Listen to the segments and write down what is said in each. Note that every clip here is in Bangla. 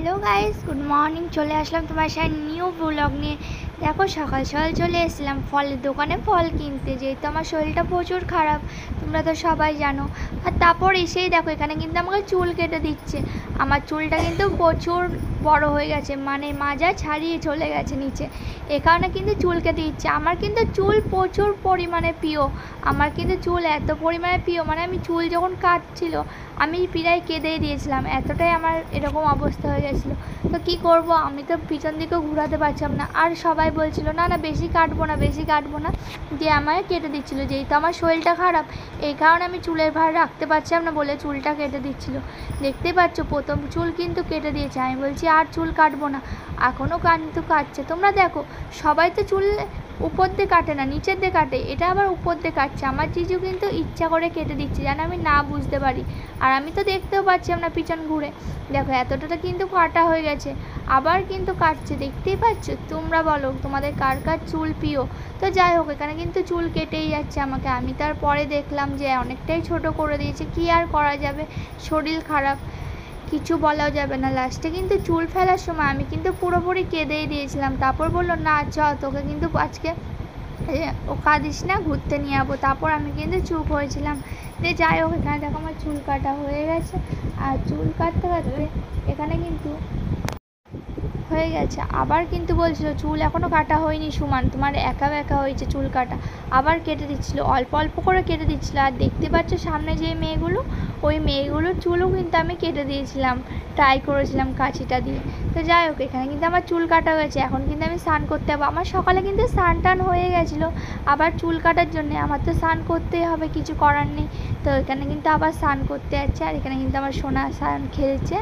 हेलो गाइस गुड मर्निंग चले आसलाम तुम्हारे साथ निउ ब्लग निये। देखो सकाल सकाल चले एसलाम फलेर दोकाने फल किनते, जेहेतु आमार शरीरटा प्रचुर खाराप তোমরা তো সবাই জানো। আর তারপর এসেই দেখো এখানে কিন্তু আমাকে চুল কেটে দিচ্ছে। আমার চুলটা কিন্তু প্রচুর বড় হয়ে গেছে, মানে মাজা ছাড়িয়ে চলে গেছে নিচে, এ কারণে কিন্তু চুল কেটে দিচ্ছে। আমার কিন্তু চুল প্রচুর পরিমাণে প্রিয়, আমার কিন্তু চুল এত পরিমাণে প্রিয়, মানে আমি চুল যখন কাটছিল আমি প্রায় কেঁদেই দিয়েছিলাম, এতটাই আমার এরকম অবস্থা হয়ে গেছিলো। তো কী করবো, আমি তো পিছন দিকেও ঘোরাতে পারছিলাম না, আর সবাই বলছিল না না বেশি কাটবো না বেশি কাটবো না, দিয়ে আমায় কেটে দিচ্ছিলো। যেহেতু আমার শরীরটা খারাপ এই কারণে আমি চুলের ভার রাখতে পারছিলাম না বলে চুলটা কেটে দিচ্ছিলো। দেখতেই পাচ্ছ প্রথম চুল কিন্তু কেটে দিয়েছে, আমি বলছি আর চুল কাটবো না, এখনও কিন্তু কাটছে। তোমরা দেখো সবাই তো চুল উপর দিয়ে কাটে না নিচের দিয়ে কাটে, এটা আবার উপর দিয়ে কাটছে। আমার জিজু কিন্তু ইচ্ছা করে কেটে দিচ্ছে যেন আমি না বুঝতে পারি, আর আমি তো দেখতেও পাচ্ছিলাম না পিছন ঘুরে। দেখো এতটা কিন্তু কাটা হয়ে গেছে, আবার কিন্তু কাটছে, দেখতেই পাচ্ছ। তোমরা বলো তোমাদের কার কার চুল প্রিয়। তো যাই হোক এখানে কিন্তু চুল কেটেই যাচ্ছে আমাকে। আমি তারপরে দেখলাম যে অনেকটাই ছোট করে দিয়েছে, কি আর করা যাবে, শরীর খারাপ কিছু বলাও যাবে না। লাস্টে কিন্তু চুল ফেলার সময় আমি কিন্তু পুরোপুরি কেঁদেই দিয়েছিলাম। তারপর বললো না চ তোকে কিন্তু আজকে ও কাঁদিস না, ঘুরতে নিয়ে যাবো। তারপর আমি কিন্তু চুপ হয়েছিলাম। যে যাই হোক এখানে দেখো আমার চুল কাটা হয়ে গেছে, আর চুল কাটতে কাটতে এখানে কিন্তু হয়ে গেছে। আবার কিন্তু বলছিল চুল এখনও কাটা হয়নি সুমান, তোমার একা একা হয়েছে চুল কাটা। আবার কেটে দিচ্ছিলো, অল্প অল্প করে কেটে দিচ্ছিলো। আর দেখতে পাচ্ছ সামনে যে মেয়েগুলো, ওই মেয়েগুলোর চুলও কিন্তু আমি কেটে দিয়েছিলাম, ট্রাই করেছিলাম কাঁচিটা দিয়ে। তো যাই হোক এখানে কিন্তু আমার চুল কাটা হয়েছে, এখন কিন্তু আমি স্নান করতে যাবো। আমার সকালে কিন্তু স্নান টান হয়ে গেছিলো, আবার চুল কাটার জন্যে আমার তো স্নান করতেই হবে, কিছু করার নেই। তো এখানে কিন্তু আবার স্নান করতে যাচ্ছে, আর এখানে কিন্তু আমার সোনা স্নান খেলছে,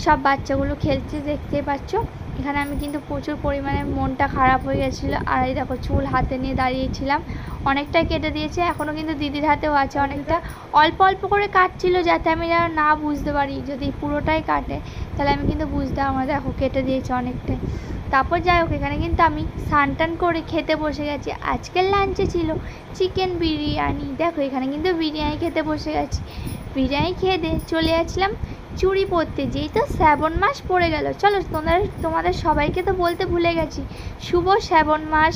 সব বাচ্চাগুলো খেলছে দেখতেই পাচ্ছ। এখানে আমি কিন্তু প্রচুর পরিমাণে মনটা খারাপ হয়ে গেছিলো, আর এই দেখো চুল হাতে নিয়ে দাঁড়িয়েছিলাম, অনেকটাই কেটে দিয়েছে। এখনও কিন্তু দিদির হাতেও আছে অনেকটা, অল্প অল্প করে কাটছিল যাতে আমি যেন না বুঝতে পারি, যদি পুরোটাই কাটে তাহলে আমি কিন্তু বুঝতে আমার দেখো কেটে দিয়েছে অনেকটাই। তারপর যাই হোক এখানে কিন্তু আমি স্নান টান করে খেতে বসে গেছি। আজকের লাঞ্চে ছিল চিকেন বিরিয়ানি। দেখো এখানে কিন্তু বিরিয়ানি খেতে বসে গেছি, বিরিয়ানি খেয়ে দিয়ে চলে যাচ্ছিলাম চুড়ি পরতে। যেই তো শ্রাবণ মাস পড়ে গেল, চলো তোমাদের সবাইকে তো বলতে ভুলে গেছি, শুভ শ্রাবণ মাস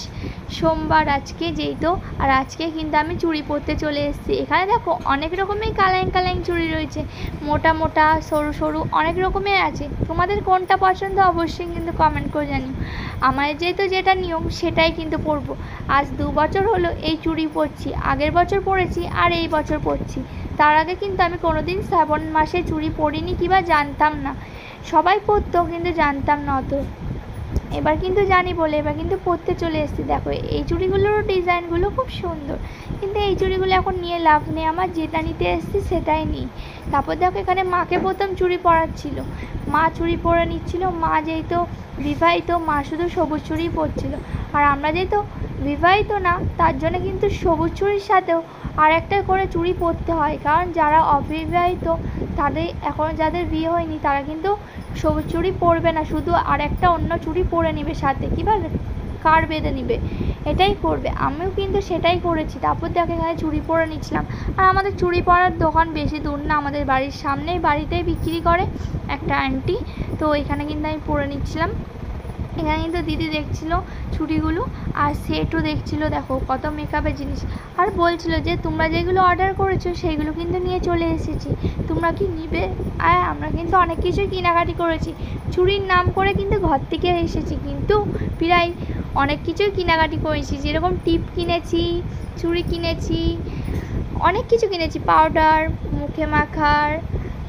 সোমবার আজকে যেই তো। আর আজকে কিন্তু আমি চুড়ি পরতে চলে এসেছি। এখানে দেখো অনেক রকমের কালারিং কালারিং চুড়ি রয়েছে, মোটা মোটা সরু সরু অনেক রকমের আছে। তোমাদের কোনটা পছন্দ অবশ্যই কিন্তু কমেন্ট করে জানিও। আমার যেহেতু যেটা নিয়ম সেটাই কিন্তু পরবো। আজ 2 বছর হলো এই চুড়ি পরছি, আগের বছর পরেছি আর এই বছর পরছি। তার আগে কিন্তু আমি কোনোদিন শ্রাবণ মাসে চুড়ি পরিনি কিংবা জানতাম না, সবাই পরতো কিন্তু জানতাম না অত। এবার কিন্তু জানি বলে এবার কিন্তু পরতে চলে এসেছি। দেখো এই চুড়িগুলোর ডিজাইনগুলো খুব সুন্দর, কিন্তু এই চুড়িগুলো এখন নিয়ে লাভ নেই, আমার যেটা নিতে এসেছি সেটাই নিই। তারপর দেখো এখানে মাকে প্রথম চুড়ি পরাচ্ছিল, মা চুড়ি পরে নিচ্ছিল। মা যেহেতু বিবাহিত মা শুধু সবুজ চুড়ি পরছিল, আর আমরা যেহেতু বিবাহিত না তার জন্য কিন্তু সবুজ চুড়ির সাথেও আর একটা করে চুড়ি পরতে হয়, কারণ যারা অবিবাহিত তাদের এখন যাদের বিয়ে হয়নি তারা কিন্তু সবুজ চুড়ি পরবে না, শুধু আর একটা অন্য চুড়ি পরে নেবে সাথে, কিংবা কার বেঁধে নিবে, এটাই করবে। আমিও কিন্তু সেটাই করেছি। তারপর দেখো এখানে চুড়ি পরে নিচ্ছিলাম। আর আমাদের চুড়ি পরার দোকান বেশি দূর না, আমাদের বাড়ির সামনেই বাড়িতেই বিক্রি করে একটা আন্টি, তো এখানে কিন্তু আমি পরে নিচ্ছিলাম। এখানে কিন্তু দিদি দেখছিল চুড়িগুলো, আর সেটও দেখছিল, দেখো কত মেকআপের জিনিস। আর বলছিল যে তোমরা যেগুলো অর্ডার করেছো সেইগুলো কিন্তু নিয়ে চলে এসেছি, তোমরা কি নিবে। আর আমরা কিন্তু অনেক কিছুই কেনাকাটি করেছি, চুড়ির নাম করে কিন্তু ঘর থেকে এসেছি, কিন্তু প্রায় অনেক কিছুই কেনাকাটি করেছি, যেরকম টিপ কিনেছি, চুড়ি কিনেছি, অনেক কিছু কিনেছি, পাউডার, মুখে মাখার,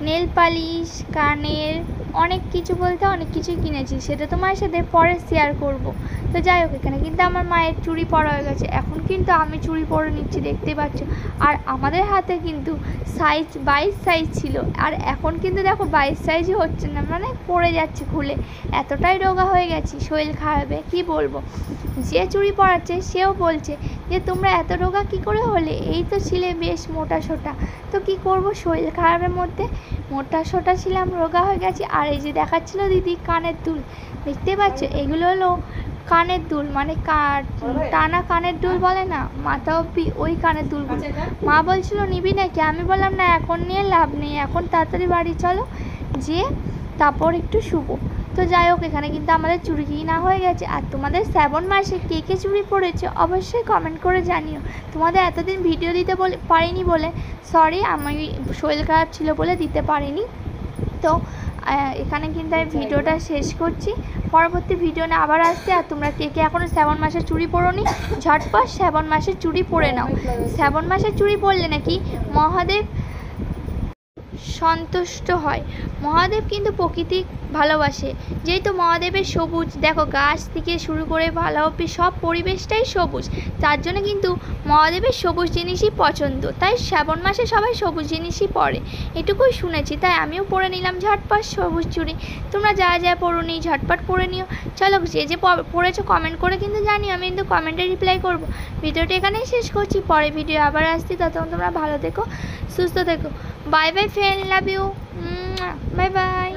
নেল পালিশ, কানের, অনেক কিছু বলতে অনেক কিছুই কিনেছি, সেটা তোমার সাথে পরে শেয়ার করব। তো যাই হোক এখানে কিন্তু আমার মায়ের চুড়ি পরা হয়ে গেছে, এখন কিন্তু আমি চুড়ি পরে নিচ্ছি দেখতে পাচ্ছ। আর আমাদের হাতে কিন্তু সাইজ 22 সাইজ ছিল, আর এখন কিন্তু দেখো 22 সাইজই হচ্ছে না, মানে পড়ে যাচ্ছে খুলে, এতটাই রোগা হয়ে গেছি, শরীর খারাপে কি বলবো। যে চুড়ি পরাচ্ছে সেও বলছে যে তোমরা এত রোগা কী করে হলে, এই তো ছিলে বেশ মোটা সোটা, তো কি করব শরীর খারাপের মধ্যে মোটা সোটা ছিলাম, রোগা হয়ে গেছি। আর এই যে দেখাচ্ছিল দিদি কানের দুল, দেখতে পাচ্ছ এগুলো হলো কানের দুল, মানে টানা কানের দুল বলে না, মাথা অব্দি ওই কানের দুলগুলো। মা বলছিল নিবি নাকি, আমি বললাম না এখন নিয়ে লাভ নেই, এখন তাড়াতাড়ি বাড়ি চলো, যে তারপর একটু শুভ। তো যাই হোক, এখানে কিন্তু আমাদের চুড়ি কিনা হয়ে গেছে। আর তোমাদের শ্রাবণ মাসে কে কে চুড়ি পড়েছে অবশ্যই কমেন্ট করে জানিও। তোমাদের এতদিন ভিডিও দিতে পারিনি বলে সরি, আমি শরীর খারাপ ছিল বলে দিতে পারিনি। তো এখানে কিন্তু আমি ভিডিওটা শেষ করছি। পরবর্তী ভিডিও নিয়ে আবার আসছে। আর তোমরা কে কে এখনও শ্রাবণ মাসের চুড়ি পরোনি, ঝটপট শ্রাবণ মাসের চুড়ি পরে নাও। শ্রাবণ মাসের চুড়ি পরলে নাকি মহাদেব সন্তুষ্ট হয়। মহাদেব কিন্তু প্রকৃতি ভালোবাসে, যেহেতু মহাদেবের সবুজ, দেখো গাছ থেকে শুরু করে ভালো অব্দি সব পরিবেশটাই সবুজ, তার জন্য কিন্তু মহাদেবের সবুজ জিনিসই পছন্দ। তাই শ্রাবণ মাসে সবাই সবুজ জিনিসই পরে, এটুকুই শুনেছি। তাই আমিও পরে নিলাম ঝটপট সবুজ চুড়ি। তোমরা যা যা পরো নি ঝটপট পরে নিও। চলো, যে যে পড়েছো কমেন্ট করে কিন্তু জানিও, আমি কিন্তু কমেন্টে রিপ্লাই করব। ভিডিওটা এখানেই শেষ করছি, পরে ভিডিও আবার আসছি। ততক্ষণ তোমরা ভালো থেকো, সুস্থ থেকো। Bye bye friend, love you, bye by.